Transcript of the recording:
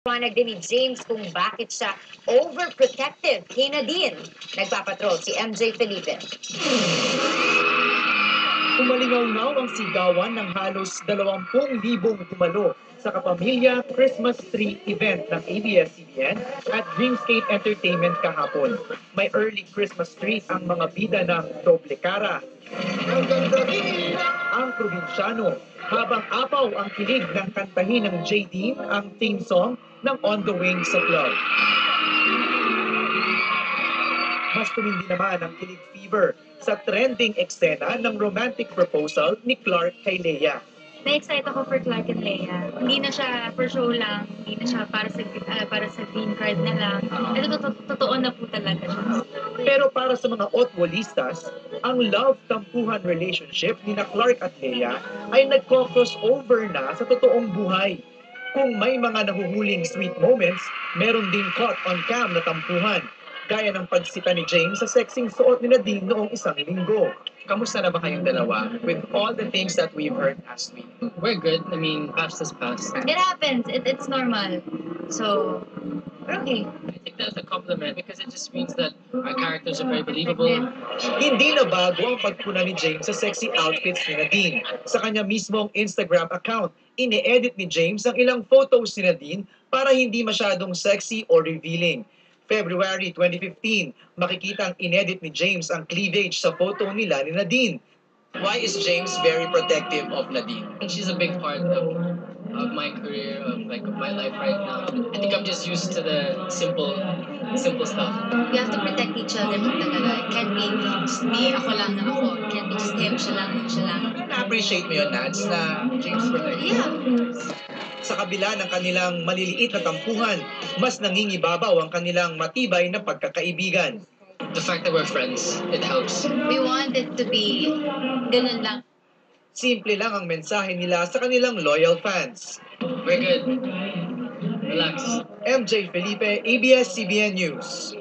Paliwanag din ni James kung bakit siya overprotective kay Nadine. Nagpapatrol si MJ Felipe. Umalingaw-ngaw ang sigawan ng halos 20,000 dumalo sa Kapamilya Christmas Tree event ng ABS-CBN at Dreamscape Entertainment kahapon. May early Christmas tree ang mga bida ng Doble Cara, ang probinsyano, habang apaw ang kilig ng kantahin ng JD ang theme song ng On the Wings of Love. Mas tumindi naman ang kilig fever sa trending eksena ng romantic proposal ni Clark kay Leia. Na-excite ako for Clark and Leia. Hindi na siya for show lang, hindi na siya para sa green card na lang. Ito totoo na po talaga siya. Pero para sa mga otwolistas, ang love-tampuhan relationship ni na Clark at Leia ay nagko-crossover na sa totoong buhay. Kung may mga nahuhuling sweet moments, meron ding caught on cam na tampuhan. Gaya ng pagsita ni James sa sexing suot ni Nadine noong isang linggo. Kamusta na ba kayong dalawa with all the things that we've heard last week? We're good. I mean, past is past. It happens. It's normal. So, okay. I think that's a compliment because it just means that our characters are very believable. Hindi na bago ang pagpuna ni James sa sexy outfits ni Nadine. Sa kanya mismong Instagram account, ine-edit ni James ang ilang photos ni Nadine para hindi masyadong sexy or revealing. February 2015, makikita ang inedit ni James ang cleavage sa photo nila ni Nadine. Why is James very protective of Nadine? I think she's a big part of my career, of my life right now. I think I'm just used to the simple stuff. We have to protect each other pag talaga. It can't be just me, ako lang na ako. It can't be just him, siya lang. Na-appreciate mo yun, Nads, na James protective? Yeah. Sa kabila ng kanilang maliliit na tampuhan, mas nangingibabaw ang kanilang matibay na pagkakaibigan. The fact that we're friends, it helps. We want it to be ganun lang. Simple lang ang mensahe nila sa kanilang loyal fans. We're good. Relax. MJ Felipe, ABS-CBN News.